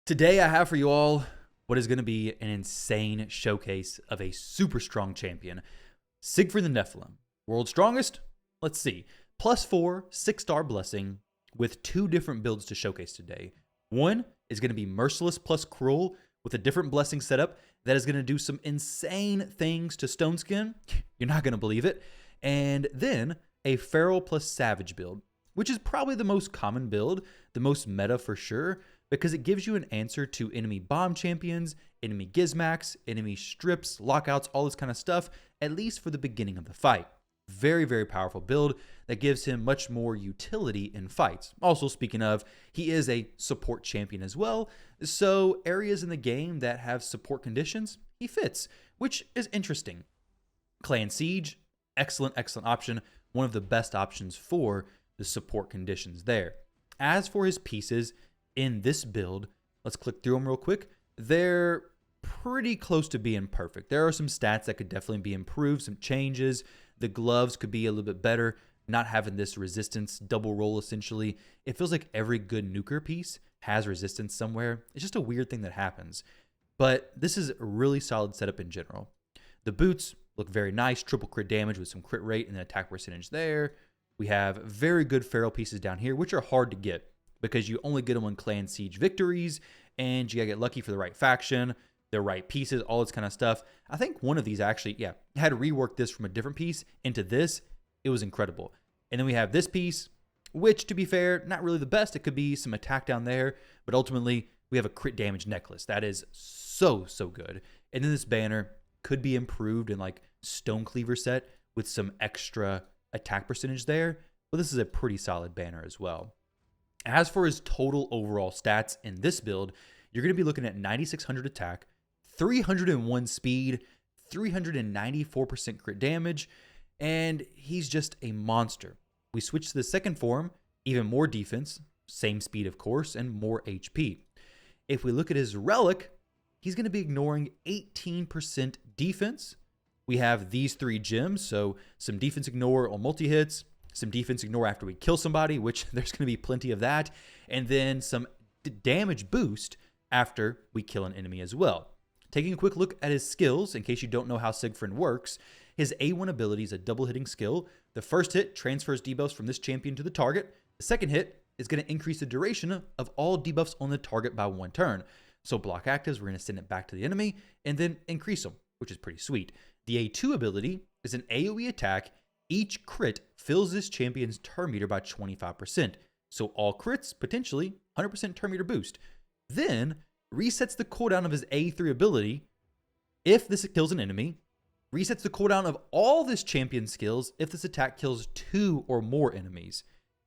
Today I have for you all what is going to be an insane showcase of a super strong champion. Siegfrund the Nephilim. World's strongest? Let's see. +4, 6-star blessing with 2 different builds to showcase today. One is going to be Merciless plus Cruel with a different blessing setup that is going to do some insane things to Stone Skin. You're not going to believe it. And then a Feral plus Savage build, which is probably the most common build, the most meta for sure, because it gives you an answer to enemy bomb champions, enemy gizmax, enemy strips, lockouts, all this kind of stuff, at least for the beginning of the fight. Very, very powerful build that gives him much more utility in fights. Also, speaking of, he is a support champion as well, so areas in the game that have support conditions, he fits, which is interesting. Clan Siege, excellent option, one of the best options for the support conditions there. As for his pieces, in this build, let's click through them real quick. They're pretty close to being perfect. There are some stats that could definitely be improved, some changes. The gloves could be a little bit better, not having this resistance double roll essentially. It feels like every good nuker piece has resistance somewhere. It's just a weird thing that happens. But this is a really solid setup in general. The boots look very nice, triple crit damage with some crit rate and an attack percentage there. We have very good feral pieces down here, which are hard to get, because you only get them on Clan Siege victories, and you gotta get lucky for the right faction, the right pieces, all this kind of stuff. I think one of these actually, had to rework this from a different piece into this. It was incredible. And then we have this piece, which, to be fair, not really the best. It could be some attack down there, but ultimately, we have a crit damage necklace. That is so good. And then this banner could be improved in like Stone Cleaver set with some extra attack percentage there, but this is a pretty solid banner as well. As for his total overall stats in this build, you're going to be looking at 9,600 attack, 301 speed, 394% crit damage, and he's just a monster. We switch to the second form, even more defense, same speed of course, and more HP. If we look at his relic, he's going to be ignoring 18% defense. We have these 3 gems, so some defense ignore on multi-hits, some defense ignore after we kill somebody, which there's going to be plenty of that, and then some damage boost after we kill an enemy as well. Taking a quick look at his skills, in case you don't know how Siegfrund works, his A1 ability is a double hitting skill. The first hit transfers debuffs from this champion to the target. The second hit is going to increase the duration of all debuffs on the target by 1 turn. So block actives, we're going to send it back to the enemy and then increase them, which is pretty sweet. The A2 ability is an AoE attack. Each crit fills this champion's turn meter by 25%. So all crits, potentially 100% turn meter boost. Then resets the cooldown of his A3 ability if this kills an enemy. Resets the cooldown of all this champion's skills if this attack kills 2 or more enemies.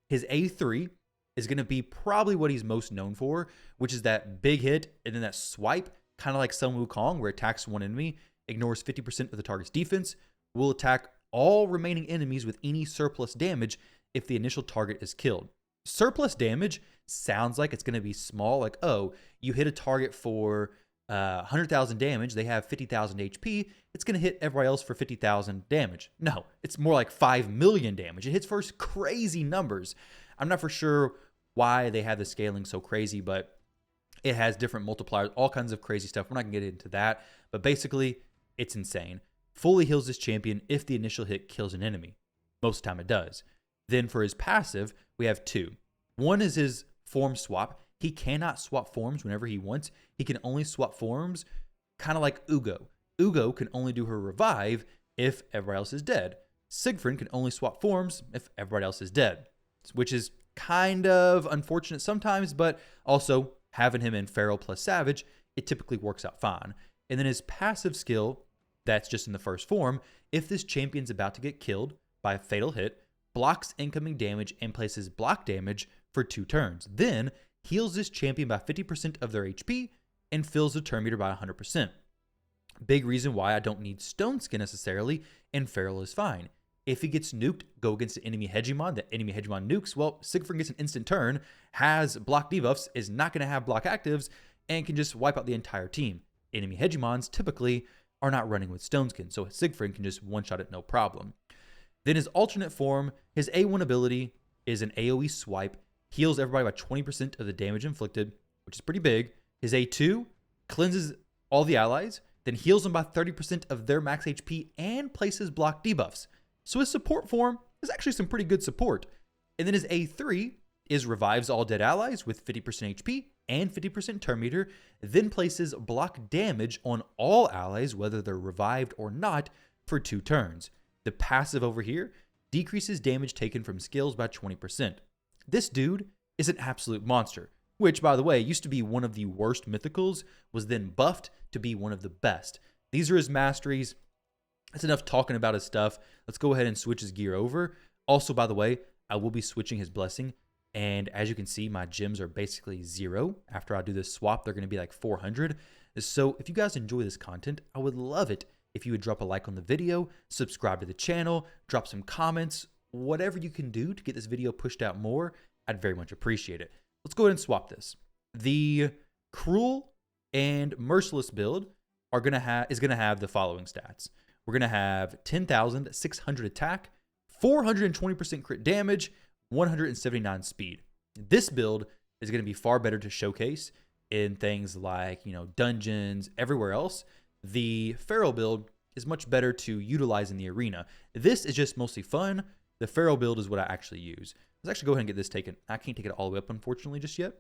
His A3 is going to be probably what he's most known for, which is that big hit and then that swipe, kind of like Sun Wukong, where it attacks one enemy, ignores 50% of the target's defense, will attack all remaining enemies with any surplus damage if the initial target is killed. Surplus damage sounds like it's going to be small, like, oh, you hit a target for 100,000 damage, they have 50,000 HP, it's going to hit everybody else for 50,000 damage. No, it's more like 5 million damage. It hits for crazy numbers. I'm not for sure why they have the scaling so crazy, but it has different multipliers, all kinds of crazy stuff. We're not going to get into that, but basically, it's insane. Fully heals this champion if the initial hit kills an enemy. Most of the time it does. Then for his passive, we have 2. One is his form swap. He cannot swap forms whenever he wants. He can only swap forms kind of like Ugo. Ugo can only do her revive if everybody else is dead. Siegfrund can only swap forms if everybody else is dead, which is kind of unfortunate sometimes, but also having him in Feral plus Savage, it typically works out fine. And then his passive skill, that's just in the first form, if this champion's about to get killed by a fatal hit, blocks incoming damage and places block damage for 2 turns. Then heals this champion by 50% of their HP and fills the turn meter by 100%. Big reason why I don't need Stone Skin necessarily, and Feral is fine. If he gets nuked, go against the enemy hegemon, the enemy hegemon nukes, well, Siegfrund gets an instant turn, has block debuffs, is not going to have block actives, and can just wipe out the entire team. Enemy hegemons typically are not running with Stone Skin, so Siegfrund can just one-shot it no problem. Then his alternate form, his A1 ability is an AoE swipe, heals everybody by 20% of the damage inflicted, which is pretty big. His A2 cleanses all the allies, then heals them by 30% of their max HP and places block debuffs. So his support form is actually some pretty good support. And then his A3 is revives all dead allies with 50% HP and 50% turn meter, then places block damage on all allies, whether they're revived or not, for 2 turns. The passive over here decreases damage taken from skills by 20%. This dude is an absolute monster, which, by the way, used to be one of the worst mythicals, was then buffed to be one of the best. These are his masteries. That's enough talking about his stuff. Let's go ahead and switch his gear over. Also, by the way, I will be switching his blessing. And as you can see, my gems are basically 0. After I do this swap, they're going to be like 400. So if you guys enjoy this content, I would love it if you would drop a like on the video, subscribe to the channel, drop some comments, whatever you can do to get this video pushed out more. I'd very much appreciate it. Let's go ahead and swap this. The Cruel and Merciless build is gonna have the following stats. We're gonna have 10,600 attack, 420% crit damage, 179 speed. This build is gonna be far better to showcase in things like, dungeons, everywhere else. The Pharaoh build is much better to utilize in the arena. This is just mostly fun. The Pharaoh build is what I actually use. Let's actually go ahead and get this taken. I can't take it all the way up, unfortunately, just yet.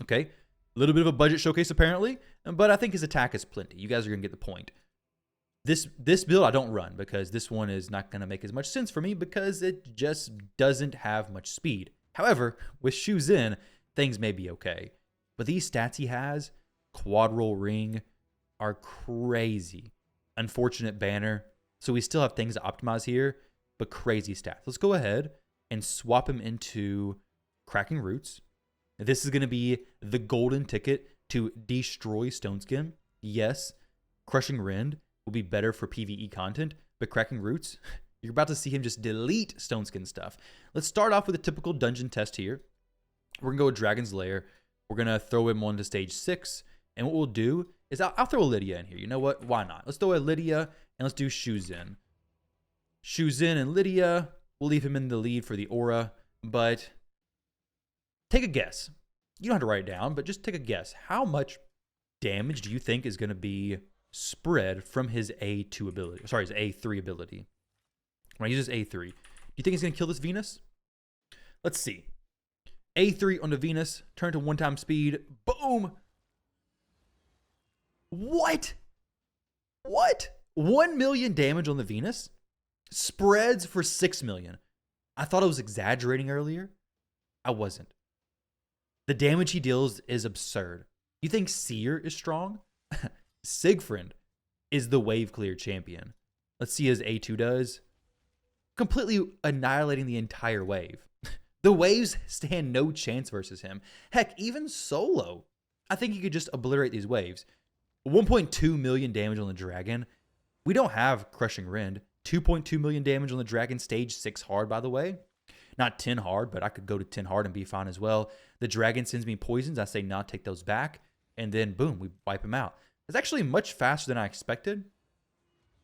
Okay, a little bit of a budget showcase apparently, but I think his attack is plenty. You guys are gonna get the point. This build I don't run because this one is not gonna make as much sense for me because it just doesn't have much speed. However, with shoes in, things may be okay. But these stats he has, quad roll ring, are crazy. Unfortunate banner. So we still have things to optimize here, but crazy stats. Let's go ahead and swap him into Cracking Roots. This is going to be the golden ticket to destroy Stoneskin. Yes, Crushing Rend will be better for PvE content, but Cracking Roots, you're about to see him just delete Stoneskin stuff. Let's start off with a typical dungeon test here. We're going to go with Dragon's Lair. We're going to throw him onto stage 6. And what we'll do is I'll throw a Lydia in here. You know what? Why not? Let's throw a Lydia and let's do Shoes in. Shoes in and Lydia. We'll leave him in the lead for the aura. But take a guess. You don't have to write it down, but just take a guess. How much damage do you think is going to be spread from his A2 ability? Sorry, his A3 ability. When I use his A3, do you think he's going to kill this Venus? Let's see. A3 onto Venus. Turn to 1-time speed. Boom. What? 1 million damage on the Venus? Spreads for 6 million. I thought I was exaggerating earlier. I wasn't. The damage he deals is absurd. You think Seer is strong? Siegfrund is the wave clear champion. Let's see his A2 does. Completely annihilating the entire wave. The waves stand no chance versus him. Heck, even solo, I think he could just obliterate these waves. 1.2 million damage on the dragon. We don't have Crushing Rend. 2.2 million damage on the dragon, stage 6 hard, by the way. Not 10 hard, but I could go to 10 hard and be fine as well. The dragon sends me poisons. I say, nah, take those back. And then, boom, we wipe him out. It's actually much faster than I expected.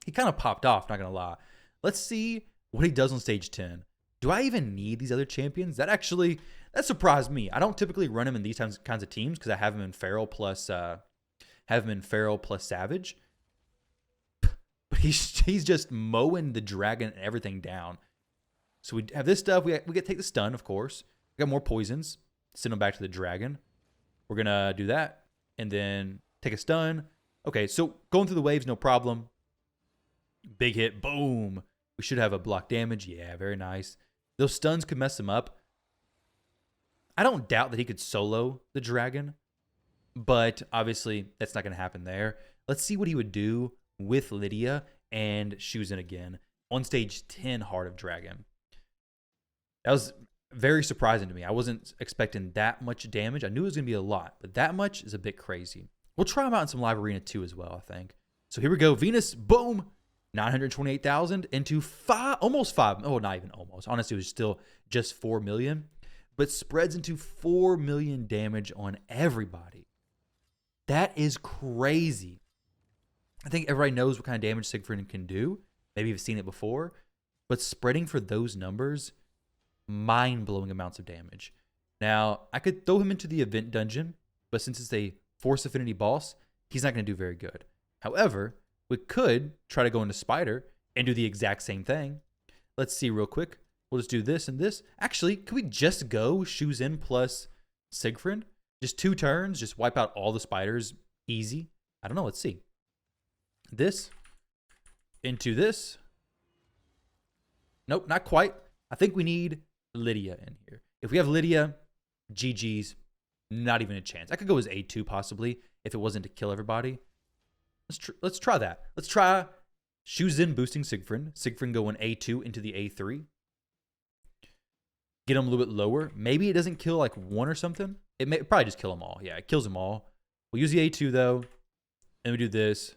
He kind of popped off, not going to lie. Let's see what he does on stage 10. Do I even need these other champions? That surprised me. I don't typically run him in these kinds of teams because I have him in Feral plus Savage. But he's just mowing the dragon and everything down. So we have this stuff. We get to take the stun, of course. We got more poisons. Send them back to the dragon. We're going to do that. And then take a stun. Okay, so going through the waves, no problem. Big hit. Boom. We should have a block damage. Yeah, very nice. Those stuns could mess him up. I don't doubt that he could solo the dragon. But obviously, that's not going to happen there. Let's see what he would do with Lydia and Shoes in again on stage 10 Heart of Dragon. That was very surprising to me. I wasn't expecting that much damage. I knew it was going to be a lot, but that much is a bit crazy. We'll try him out in some live arena too as well, I think. So here we go. Venus, boom. 928,000 into almost 5. Oh, not even almost. Honestly, it was still just 4 million, but spreads into 4 million damage on everybody. That is crazy. I think everybody knows what kind of damage Siegfrund can do. Maybe you've seen it before, but spreading for those numbers, mind-blowing amounts of damage. Now, I could throw him into the event dungeon, but since it's a Force Affinity Boss, he's not going to do very good. However, we could try to go into Spider and do the exact same thing. Let's see real quick. We'll just do this and this. Actually, can we just go Shoes In plus Siegfried? Just 2 turns, just wipe out all the spiders. Easy. I don't know. Let's see. This into this. Nope, not quite. I think we need Lydia in here. If we have Lydia, GG's, not even a chance. I could go as A2 possibly if it wasn't to kill everybody. Let's try that. Let's try Shoes In boosting Siegfried. Siegfried going A2 into the A3. Get him a little bit lower. Maybe it doesn't kill like 1 or something. It may probably just kill them all. Yeah, it kills them all. We'll use the A2 though. And we do this.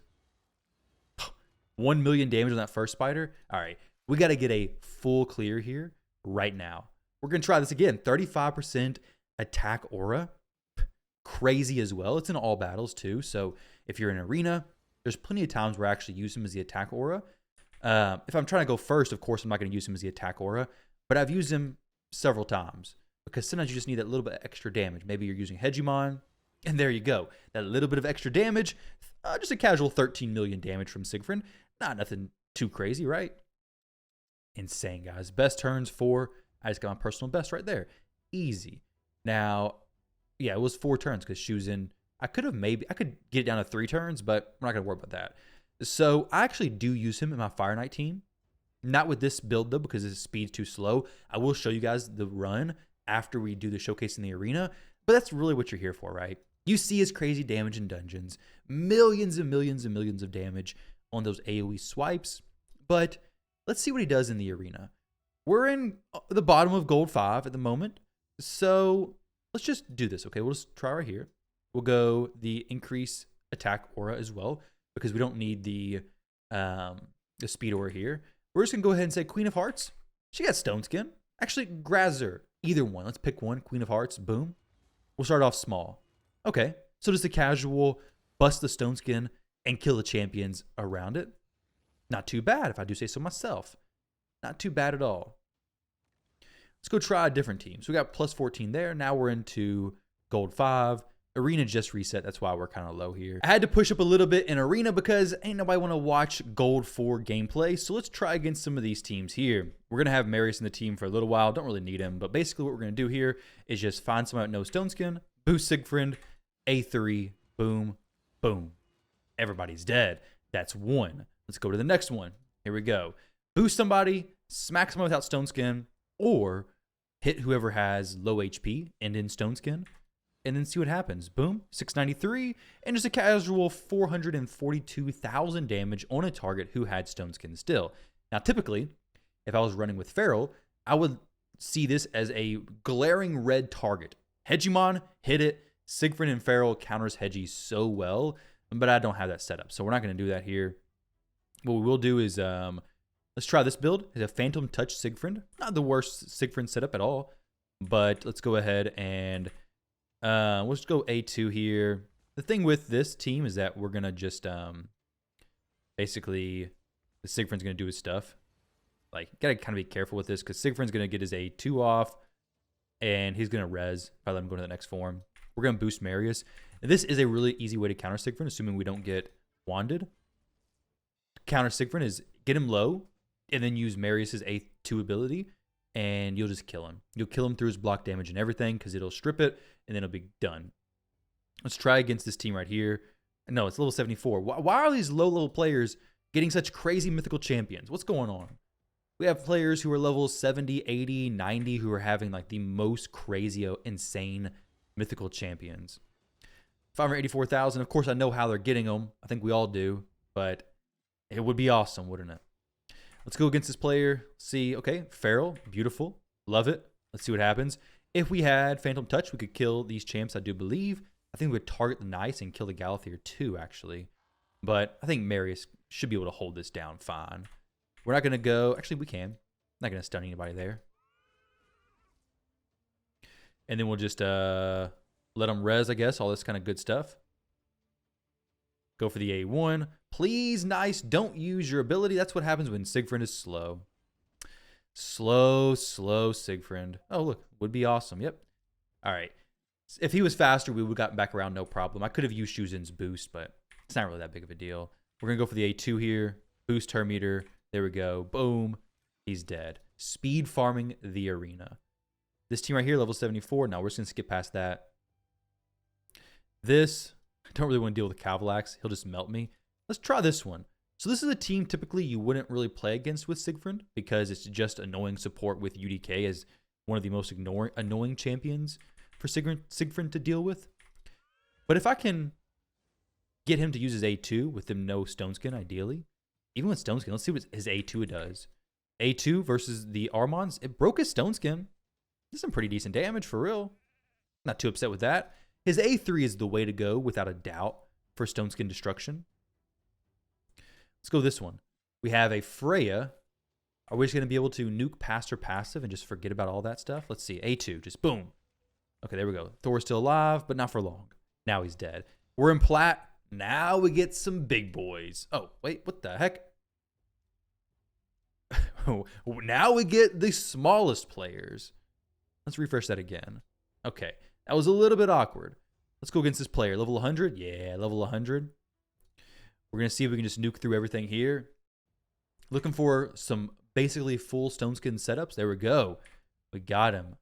1 million damage on that first spider. All right. We got to get a full clear here right now. We're going to try this again. 35% attack aura. Crazy as well. It's in all battles too. So if you're in arena, there's plenty of times where I actually use him as the attack aura. If I'm trying to go first, of course, I'm not going to use him as the attack aura. But I've used him several times because sometimes you just need that little bit of extra damage. Maybe you're using Hegemon, and there you go. That little bit of extra damage. Just a casual 13 million damage from Siegfried. Not nothing too crazy, right? Insane, guys. Best turns 4. I just got my personal best right there. Easy. Now, yeah, it was 4 turns because Shoes In. I could get it down to 3 turns, but we're not going to worry about that. So I actually do use him in my Fire Knight team. Not with this build, though, because his speed's too slow. I will show you guys the run after we do the showcase in the arena, but that's really what you're here for, right? You see his crazy damage in dungeons. Millions and millions and millions of damage on those AoE swipes. But let's see what he does in the arena. We're in the bottom of Gold 5 at the moment, so let's just do this, okay? We'll just try right here. We'll go the increase attack aura as well because we don't need the speed aura here. We're just going to go ahead and say Queen of Hearts. She got Stone Skin. Actually, Grazer. Either one. Let's pick one. Queen of Hearts. Boom. We'll start off small. Okay. So just a casual bust the Stone Skin and kill the champions around it. Not too bad if I do say so myself. Not too bad at all. Let's go try a different team. So we got plus 14 there. Now we're into Gold 5. Arena just reset. That's why we're kind of low here. I had to push up a little bit in Arena because ain't nobody want to watch Gold 4 gameplay. So let's try against some of these teams here. We're going to have Merciless in the team for a little while. Don't really need him. But basically what we're going to do here is just find someone with no Stone Skin, boost Siegfried, A3, boom, boom. Everybody's dead. That's 1. Let's go to the next one. Here we go. Boost somebody, smack someone without Stone Skin, or hit whoever has low HP and in Stone Skin. And then see what happens. Boom, 693, and just a casual 442,000 damage on a target who had Stone Skin still. Now, typically, if I was running with Feral, I would see this as a glaring red target. Hegemon, hit it. Siegfried and Feral counters Hegi so well, but I don't have that set up, so we're not going to do that here. What we will do is, let's try this build. It's a Phantom Touch Siegfried. Not the worst Siegfried setup at all, but let's go ahead and we'll just go A2 here. The thing with this team is that we're going to just basically the Siegfried's going to do his stuff. Like, got to kind of be careful with this because Siegfried's going to get his A2 off and he's going to res if I let him go to the next form. We're going to boost Merciless. And this is a really easy way to counter Siegfried, assuming we don't get wanded. Counter Siegfried is get him low and then use Merciless's A2 ability and you'll just kill him. You'll kill him through his block damage and everything because it'll strip it and then it'll be done. Let's try against this team right here. No, it's level 74. Why are these low-level players getting such crazy mythical champions? What's going on? We have players who are level 70, 80, 90 who are having like the most crazy, insane mythical champions. 584,000. Of course, I know how they're getting them. I think we all do, but it would be awesome, wouldn't it? Let's go against this player. See, okay, Feral, beautiful, love it. Let's see what happens. If we had Phantom Touch, we could kill these champs, I do believe. I think we would target the Nice and kill the Galathier too, actually. But I think Merciless should be able to hold this down fine. We're not going to go... Actually, we can. Not going to stun anybody there. And then we'll just let them res, I guess, all this kind of good stuff. Go for the A1. Please, Nice, don't use your ability. That's what happens when Siegfried is slow. Slow Siegfried. Oh, look. Would be awesome. Yep. All right. If he was faster, we would have gotten back around no problem. I could have used Shuzin's boost, but it's not really that big of a deal. We're going to go for the A2 here. Boost her meter. There we go. Boom. He's dead. Speed farming the arena. This team right here, level 74. Now we're just going to skip past that. This, I don't really want to deal with the Cavalax. He'll just melt me. Let's try this one. So this is a team typically you wouldn't really play against with Siegfrund because it's just annoying support with UDK as one of the most annoying champions for Siegfrund to deal with. But if I can get him to use his A2 with him no Stone Skin, ideally. Even with Stone Skin, let's see what his A2 does. A2 versus the Armons, it broke his Stone Skin. This is some pretty decent damage for real. Not too upset with that. His A3 is the way to go without a doubt for Stone Skin destruction. Let's go this one. We have a Freya. Are we just going to be able to nuke past her passive and just forget about all that stuff? Let's see. A2, just boom. Okay, there we go. Thor's still alive, but not for long. Now he's dead. We're in plat. Now we get some big boys. Oh, wait, what the heck? Now we get the smallest players. Let's refresh that again. Okay, that was a little bit awkward. Let's go against this player. Level 100? Yeah, level 100. We're going to see if we can just nuke through everything here. Looking for some basically full Stone Skin setups. There we go. We got him.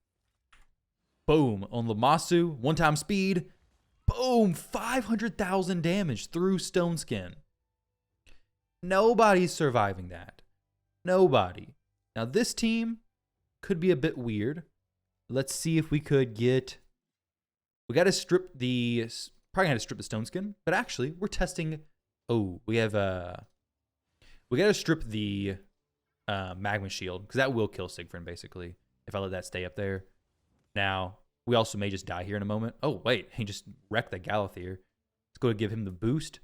Boom. On Lamasu. One-time speed. Boom. 500,000 damage through Stone Skin. Nobody's surviving that. Nobody. Now, this team could be a bit weird. Let's see if we could get... We got to strip the... Probably got to strip the Stone Skin. But actually, we're testing... Oh, we have... We got to strip the Magma Shield. Because that will kill Siegfrund, basically. If I let that stay up there. Now, we also may just die here in a moment. Oh, wait. He just wrecked the Galathir. Let's go and give him the boost.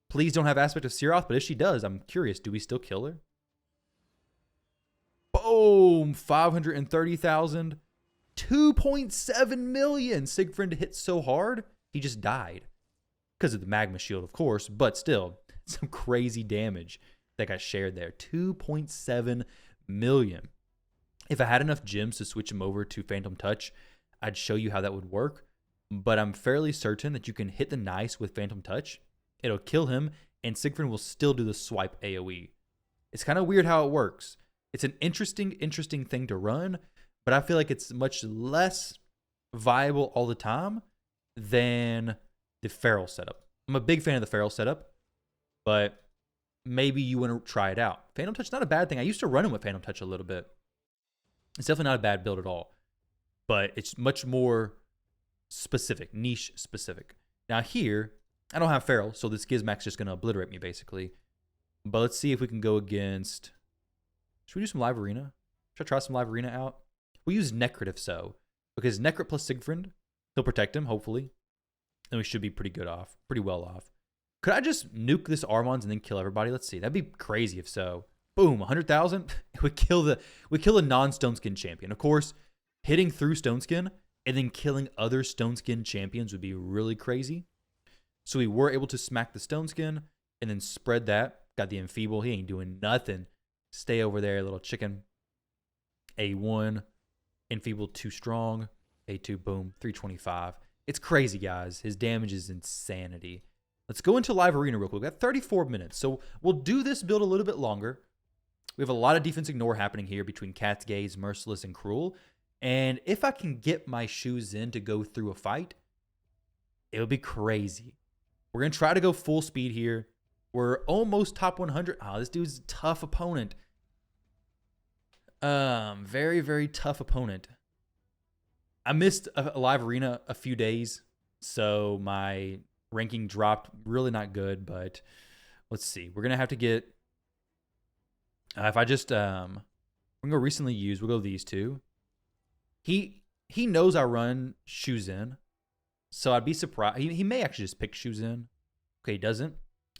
Please don't have Aspect of Siroth, but if she does, I'm curious. Do we still kill her? Boom! 530,000. 2.7 million. Siegfrund hit so hard, he just died. Because of the Magma Shield, of course, but still, some crazy damage that got shared there. 2.7 million. If I had enough gems to switch him over to Phantom Touch, I'd show you how that would work. But I'm fairly certain that you can hit the nice with Phantom Touch. It'll kill him, and Siegfrund will still do the swipe AoE. It's kind of weird how it works. It's an interesting thing to run, but I feel like it's much less viable all the time than the Feral setup. I'm a big fan of the Feral setup, but maybe you want to try it out. Phantom Touch is not a bad thing. I used to run him with Phantom Touch a little bit. It's definitely not a bad build at all, but it's much more specific, niche specific. Now here, I don't have Feral, so this Gizmac's just going to obliterate me basically. But let's see if we can go against... Should we do some Live Arena? Should I try some Live Arena out? We'll use Necrit if so, because Necrit plus Siegfrund, he'll protect him, hopefully. And we should be pretty well off. Could I just nuke this Armons and then kill everybody? Let's see. That'd be crazy if so. Boom, 100,000. We kill a non-Stone Skin champion. Of course, hitting through Stone Skin and then killing other Stone Skin champions would be really crazy. So we were able to smack the Stone Skin and then spread that. Got the Enfeeble. He ain't doing nothing. Stay over there, little chicken. A1. Enfeeble too strong. A2, boom, 325. It's crazy, guys. His damage is insanity. Let's go into Live Arena real quick. We got 34 minutes, so we'll do this build a little bit longer. We have a lot of defense ignore happening here between Cat's Gaze, Merciless, and Cruel. And if I can get my shoes in to go through a fight, it would be crazy. We're going to try to go full speed here. We're almost top 100. Oh, this dude's a tough opponent. Very, very tough opponent. I missed a Live Arena a few days, so my ranking dropped. Really not good, but let's see. We're going to have to get... if I just... we're going to go recently used. We'll go these two. He knows I run shoes in, so I'd be surprised. He may actually just pick shoes in. Okay, he doesn't.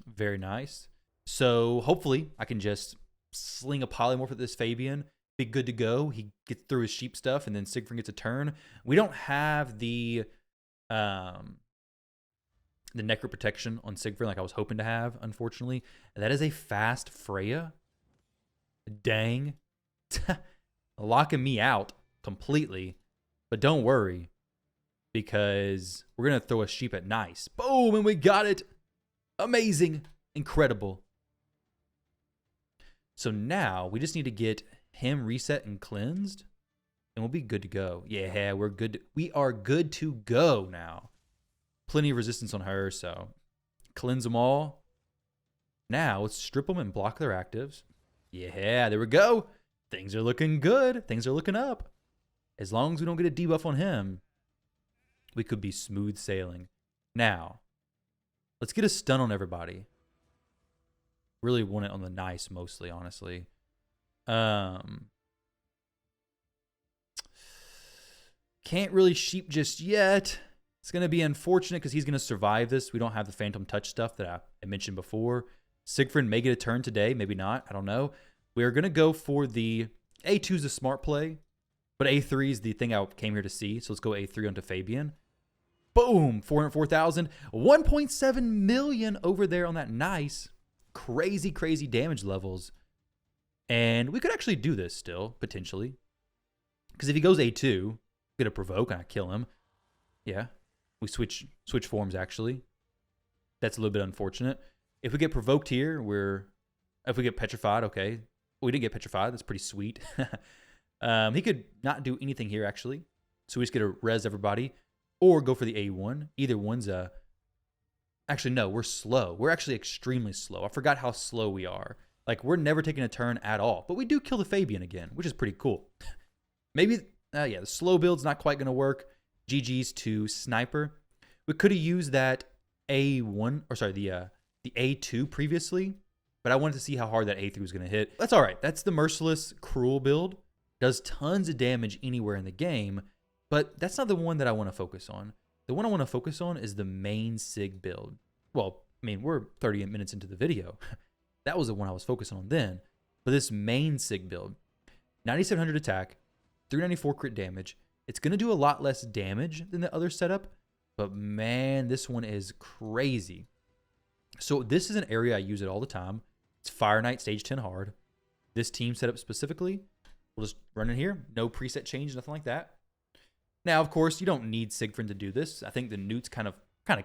Very nice. So hopefully I can just sling a polymorph at this Fabian. Be good to go. He gets through his sheep stuff, and then Siegfrund gets a turn. We don't have the Necro protection on Siegfrund like I was hoping to have, unfortunately. That is a fast Freya. Dang. Locking me out completely. But don't worry. because we're going to throw a sheep at nice. Boom, and we got it. Amazing. Incredible. So now we just need to get him reset and cleansed, and we'll be good to go. Yeah, we're good. We are good to go now. Plenty of resistance on her, so cleanse them all. Now let's strip them and block their actives. Yeah, there we go. Things are looking good. Things are looking up. As long as we don't get a debuff on him, we could be smooth sailing. Now, let's get a stun on everybody. Really want it on the nice mostly, honestly. Can't really sheep just yet. It's going to be unfortunate because he's going to survive this. We don't have the Phantom Touch stuff that I mentioned before. Siegfrund may get a turn today, maybe not. I don't know. We're going to go for the A2 is a smart play, but A3 is the thing I came here to see. So let's go A3 onto Fabian. Boom, 404,000, 1.7 million over there on that nice, crazy, crazy damage levels. And we could actually do this still, potentially. Because if he goes A2, get a provoke and I kill him. Yeah, we switch forms, actually. That's a little bit unfortunate. If we get provoked here, if we get petrified, okay. Well, we didn't get petrified. That's pretty sweet. He could not do anything here, actually. So we just get to res everybody. Or go for the A1. Either one's Actually, no, we're slow. We're actually extremely slow. I forgot how slow we are. Like, we're never taking a turn at all. But we do kill the Fabian again, which is pretty cool. Maybe, yeah, the slow build's not quite going to work. GG's to Sniper. We could have used that A1, or sorry, the A2 previously. But I wanted to see how hard that A3 was going to hit. That's all right. That's the Merciless Cruel build. Does tons of damage anywhere in the game. But that's not the one that I want to focus on. The one I want to focus on is the main Sig build. Well, I mean, we're 38 minutes into the video. That was the one I was focusing on then. But this main Sig build, 9,700 attack, 394 crit damage. It's going to do a lot less damage than the other setup. But man, this one is crazy. So this is an area I use it all the time. It's Fire Knight stage 10 hard. This team setup specifically, we'll just run in here. No preset change, nothing like that. Now, of course, you don't need Siegfrund to do this. I think the Newts kind of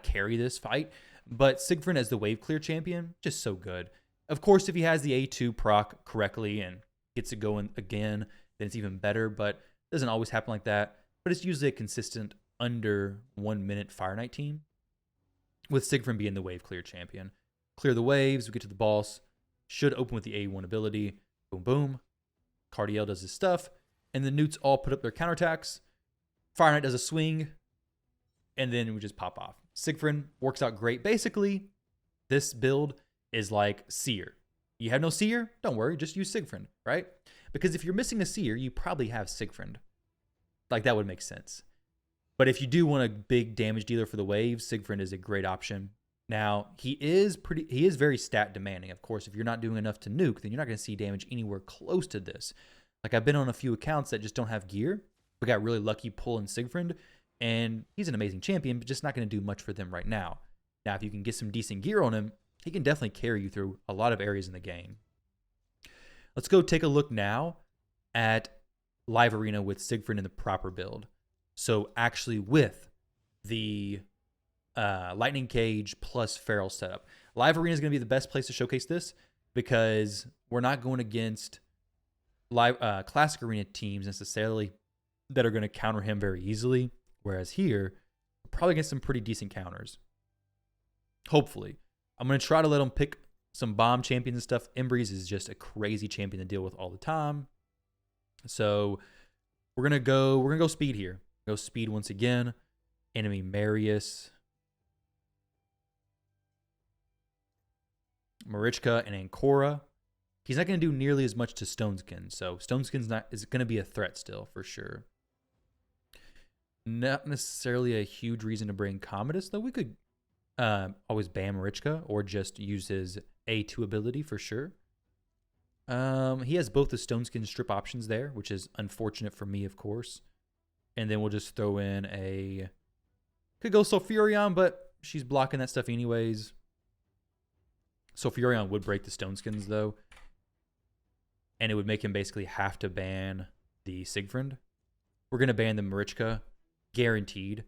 carry this fight. But Siegfrund as the wave clear champion, just so good. Of course, if he has the A2 proc correctly and gets it going again, then it's even better. But it doesn't always happen like that. But it's usually a consistent under 1 minute Fire Knight team. With Siegfrund being the wave clear champion. Clear the waves, we get to the boss. Should open with the A1 ability. Boom, boom. Cardiel does his stuff. And the Newts all put up their counterattacks. Fire Knight does a swing, and then we just pop off. Siegfrund works out great. Basically, this build is like Seer. You have no Seer? Don't worry, just use Siegfrund, right? Because if you're missing a Seer, you probably have Siegfrund. Like, that would make sense. But if you do want a big damage dealer for the waves, Siegfrund is a great option. Now, he is very stat demanding. Of course, if you're not doing enough to nuke, then you're not going to see damage anywhere close to this. Like, I've been on a few accounts that just don't have gear. We got really lucky pulling Siegfrund, and he's an amazing champion, but just not going to do much for them right now. Now, if you can get some decent gear on him, he can definitely carry you through a lot of areas in the game. Let's go take a look now at Live Arena with Siegfrund in the proper build. So actually with the Lightning Cage plus Feral setup. Live Arena is going to be the best place to showcase this because we're not going against Classic Arena teams necessarily that are going to counter him very easily. Whereas here, we're probably get some pretty decent counters. Hopefully. I'm going to try to let him pick some bomb champions and stuff. Embreeze is just a crazy champion to deal with all the time. So we're going to go speed here. Go speed once again. Enemy Marius. Marichka and Ancora. He's not going to do nearly as much to Stoneskin. So Stoneskin's is going to be a threat still for sure. Not necessarily a huge reason to bring Commodus, though. We could always ban Marichka or just use his A2 ability for sure. He has both the Stoneskin strip options there, which is unfortunate for me, of course. And then we'll just throw in could go Sulfurion, but she's blocking that stuff anyways. Sulfurion would break the Stoneskins, though. And it would make him basically have to ban the Siegfrund. We're going to ban the Marichka, guaranteed.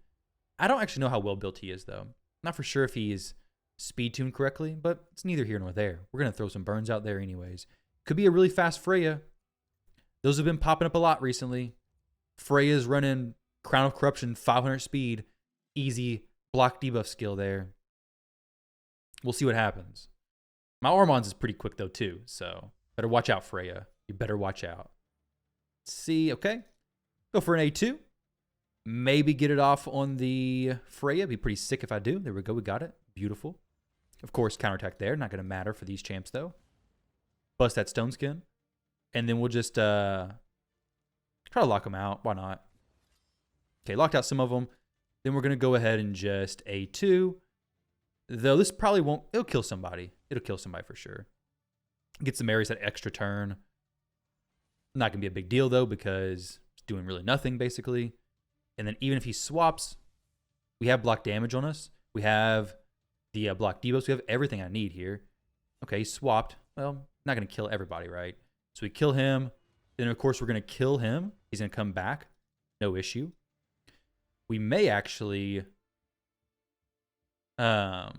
I don't actually know how well built he is, though. Not for sure if he's speed tuned correctly, but it's neither here nor there. We're going to throw some burns out there anyways. Could be a really fast Freya. Those have been popping up a lot recently. Freya's running Crown of Corruption, 500 speed, easy block debuff skill there. We'll see what happens. My Ormon's is pretty quick, though, too, so better watch out, Freya. You better watch out. Let's see, okay. Go for an A2. Maybe get it off on the Freya. Be pretty sick if I do. There we go. We got it. Beautiful. Of course, counterattack there. Not going to matter for these champs, though. Bust that Stone Skin. And then we'll just try to lock them out. Why not? Okay, locked out some of them. Then we're going to go ahead and just A2. Though this probably won't... It'll kill somebody. It'll kill somebody for sure. Gets the Merciless that extra turn. Not going to be a big deal, though, because it's doing really nothing, basically. And then even if he swaps, we have block damage on us. We have the block debuffs. We have everything I need here. Okay, he swapped. Well, not going to kill everybody, right? So we kill him. Then, of course, we're going to kill him. He's going to come back. No issue. We may actually... So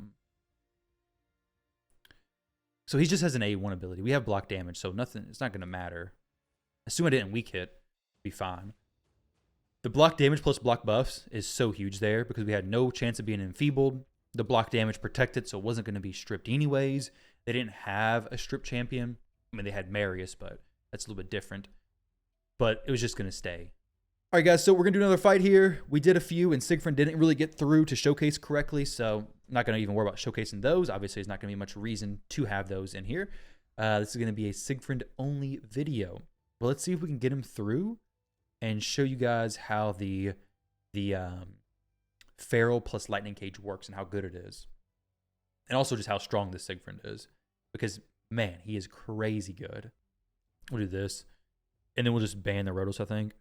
he just has an A1 ability. We have block damage, so nothing. It's not going to matter. Assume I didn't weak hit. Be fine. The block damage plus block buffs is so huge there because we had no chance of being enfeebled. The block damage protected, so it wasn't going to be stripped anyways. They didn't have a strip champion. I mean, they had Marius, but that's a little bit different. But it was just going to stay. All right, guys, so we're going to do another fight here. We did a few, and Siegfrund didn't really get through to showcase correctly, so I'm not going to even worry about showcasing those. Obviously, there's not going to be much reason to have those in here. This is going to be a Siegfrund-only video. Well, let's see if we can get him through and show you guys how the Feral plus Lightning Cage works and how good it is. And also just how strong this Siegfrund is. Because, man, he is crazy good. We'll do this. And then we'll just ban the Rotos, I think.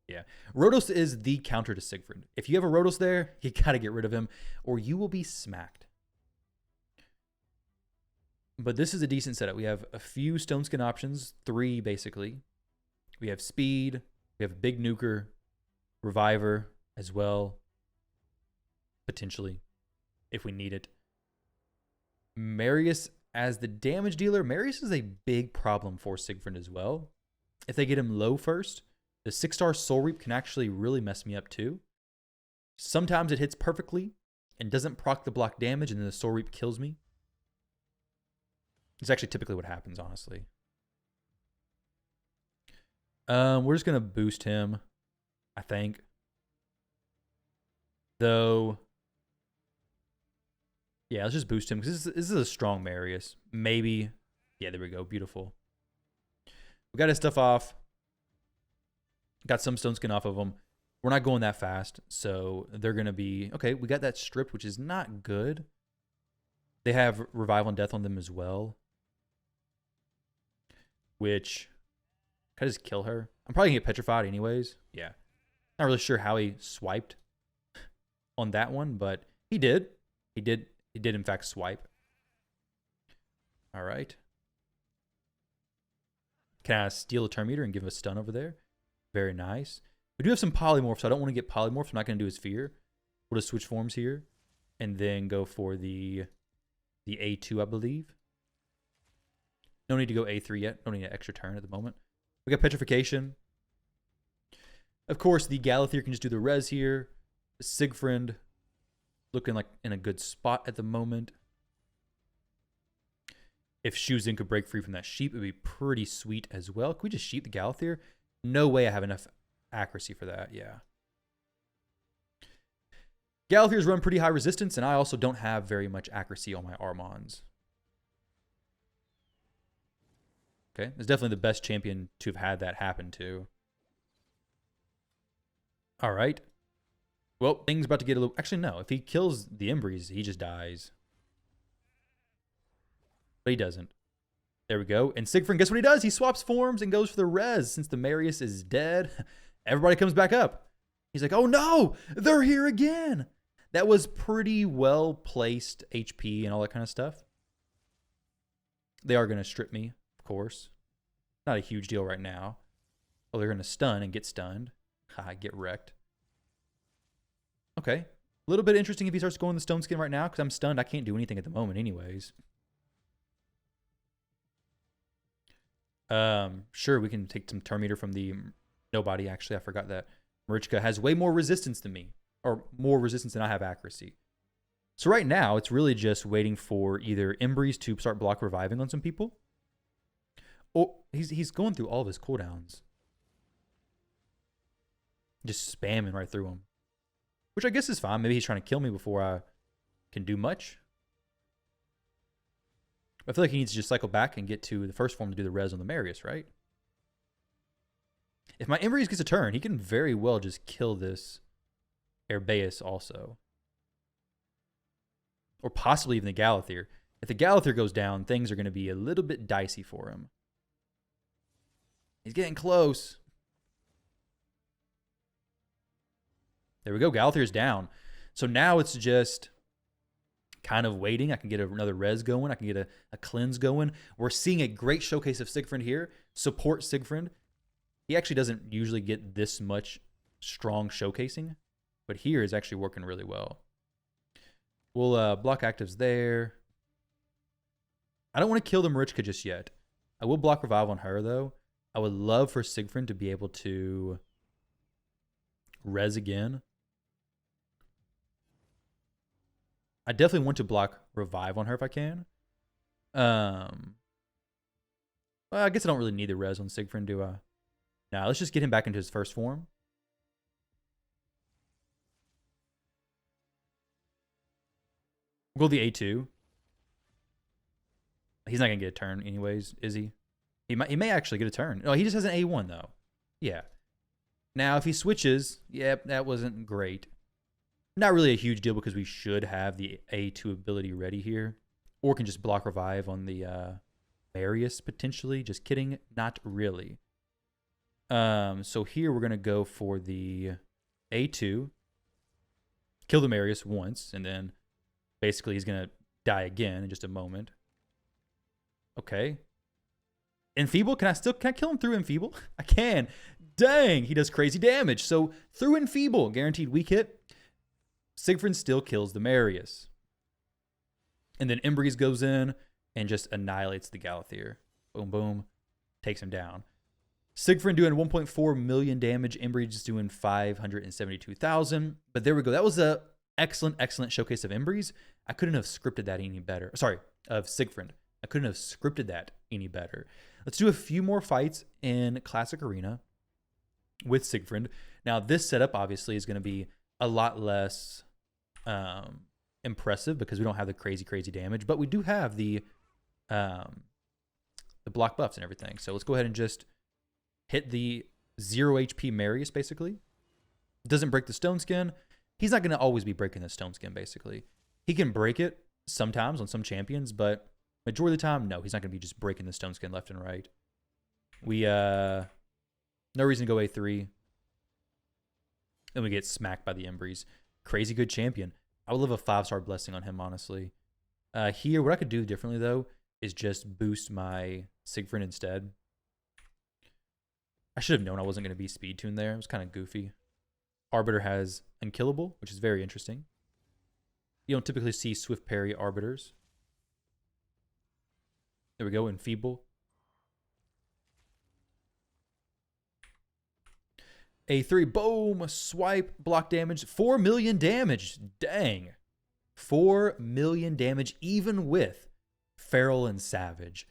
Yeah. Rotos is the counter to Siegfrund. If you have a Rotos there, you got to get rid of him or you will be smacked. But this is a decent setup. We have a few Stone Skin options. 3, basically. We have Speed. We have Big Nuker. Reviver as well. Potentially. If we need it. Marius as the damage dealer. Marius is a big problem for Siegfrund as well. If they get him low first, the 6-star Soul Reap can actually really mess me up too. Sometimes it hits perfectly and doesn't proc the block damage, and then the Soul Reap kills me. It's actually typically what happens, honestly. We're just going to boost him, I think. Though, yeah, let's just boost him because this is a strong Marius. Maybe. Yeah, there we go. Beautiful. We got his stuff off. Got some Stone Skin off of them. We're not going that fast, so they're going to be... Okay, we got that stripped, which is not good. They have Revival and Death on them as well. Which... Can I just kill her? I'm probably going to get petrified anyways. Yeah. Not really sure how he swiped on that one, but he did. He did in fact swipe. All right. Can I steal a Turn Meter and give him a stun over there? Very nice. We do have some polymorphs, so I don't want to get polymorphs. I'm not going to do his fear. We'll just switch forms here. And then go for the A2, I believe. No need to go A3 yet. Don't need an extra turn at the moment. We got Petrification. Of course, the Galathier can just do the res here. Siegfrund looking like in a good spot at the moment. If Shuzin could break free from that sheep, it would be pretty sweet as well. Could we just sheep the Galathier? No way I have enough accuracy for that, yeah. Galathiers run pretty high resistance, and I also don't have very much accuracy on my Armons. Okay, it's definitely the best champion to have had that happen to. All right. Well, things about to get a little... Actually, no. If he kills the Embreeze, he just dies. But he doesn't. There we go. And Siegfrund, guess what he does? He swaps forms and goes for the res. Since the Marius is dead, everybody comes back up. He's like, oh no, they're here again. That was pretty well placed HP and all that kind of stuff. They are going to strip me, of course. Not a huge deal right now. Oh, they're going to stun and get stunned. Haha, get wrecked. Okay. A little bit interesting if he starts going the stone skin right now because I'm stunned. I can't do anything at the moment anyways. Sure, we can take some turn meter from the nobody. Actually, I forgot that Marichka has way more resistance than me, or more resistance than I have accuracy. So right now, it's really just waiting for either Embreeze to start block reviving on some people. Oh, he's going through all of his cooldowns. Just spamming right through them. Which I guess is fine. Maybe he's trying to kill me before I can do much. I feel like he needs to just cycle back and get to the first form to do the res on the Marius, right? If my Embreeze gets a turn, he can very well just kill this Herbaeus also. Or possibly even the Galathier. If the Galathier goes down, things are going to be a little bit dicey for him. He's getting close. There we go. Galathier's down. So now it's just kind of waiting. I can get another res going. I can get a cleanse going. We're seeing a great showcase of Siegfrund here. Support Siegfrund. He actually doesn't usually get this much strong showcasing, but here is actually working really well. We'll block actives there. I don't want to kill the Marichka just yet. I will block revive on her, though. I would love for Siegfrund to be able to res again. I definitely want to block revive on her if I can. Well, I guess I don't really need the res on Siegfrund, do I? Nah, let's just get him back into his first form. We'll go the A2. He's not going to get a turn anyways, is he? He may actually get a turn. No, he just has an A1, though. Yeah. Now, if he switches, yep, that wasn't great. Not really a huge deal because we should have the A2 ability ready here. Or can just block revive on the Marius, potentially. Just kidding. Not really. So here we're going to go for the A2. Kill the Marius once, and then basically he's going to die again in just a moment. Okay. Enfeeble? Can I kill him through Enfeeble? I can. Dang, he does crazy damage. So through Enfeeble, guaranteed weak hit, Siegfrund still kills the Marius. And then Embreeze goes in and just annihilates the Galathier. Boom, boom. Takes him down. Siegfrund doing 1.4 million damage. Embreeze is doing 572,000. But there we go. That was a excellent showcase of Embreeze. I couldn't have scripted that any better. Sorry, of Siegfrund. I couldn't have scripted that any better. Let's do a few more fights in Classic Arena with Siegfrund. Now, this setup obviously is going to be a lot less impressive because we don't have the crazy damage, but we do have the block buffs and everything. So let's go ahead and just hit the 0 HP Marius, basically. Doesn't break the stone skin. He's not going to always be breaking the stone skin, basically. He can break it sometimes on some champions, but majority of the time, no, he's not going to be just breaking the stone skin left and right. We, no reason to go A3. And we get smacked by the Embreeze. Crazy good champion. I would love a 5-star blessing on him, honestly. Here, what I could do differently, though, is just boost my Siegfrund instead. I should have known I wasn't going to be speed tuned there. It was kind of goofy. Arbiter has Unkillable, which is very interesting. You don't typically see Swift Parry Arbiters. There we go, Enfeeble. A3, boom, swipe, block damage, 4 million damage. Dang. 4 million damage, even with Feral and Savage.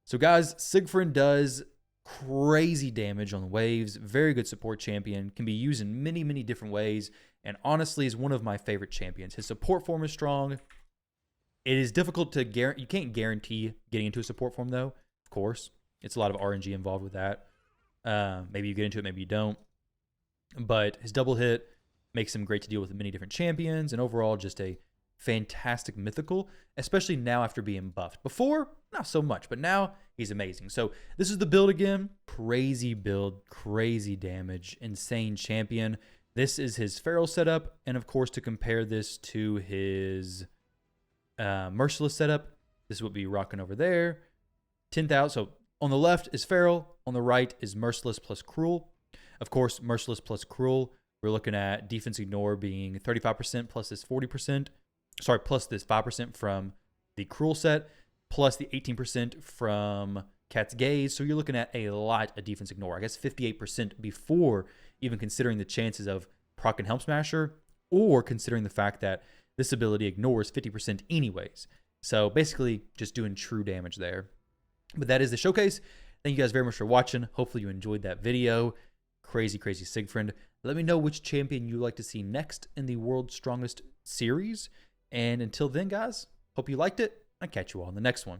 So, guys, Siegfrund does crazy damage on waves. Very good support champion. Can be used in many different ways. And honestly, is one of my favorite champions. His support form is strong. It is difficult to guarantee. You can't guarantee getting into a support form, though. Of course. It's a lot of RNG involved with that. Maybe you get into it, maybe you don't. But his double hit makes him great to deal with many different champions, and overall just a fantastic mythical, especially now after being buffed. Before, not so much, but now he's amazing. So this is the build again. Crazy build, crazy damage, insane champion. This is his Feral setup, and of course to compare this to his Merciless setup, this is what we'll be rocking over there. 10,000, so on the left is Feral, on the right is Merciless plus Cruel. Of course, Merciless plus Cruel We're looking at defense ignore being 35% plus this 40%. Sorry, plus this 5% from the cruel set, plus the 18% from Cat's Gaze. So you're looking at a lot of defense ignore. I guess 58% before even considering the chances of proc and Helm Smasher, or considering the fact that this ability ignores 50% anyways. So basically just doing true damage there. But that is the showcase. Thank you guys very much for watching. Hopefully you enjoyed that video. Crazy, crazy Siegfrund. Let me know which champion you'd like to see next in the World's Strongest series. And until then, guys, hope you liked it. I'll catch you all in the next one.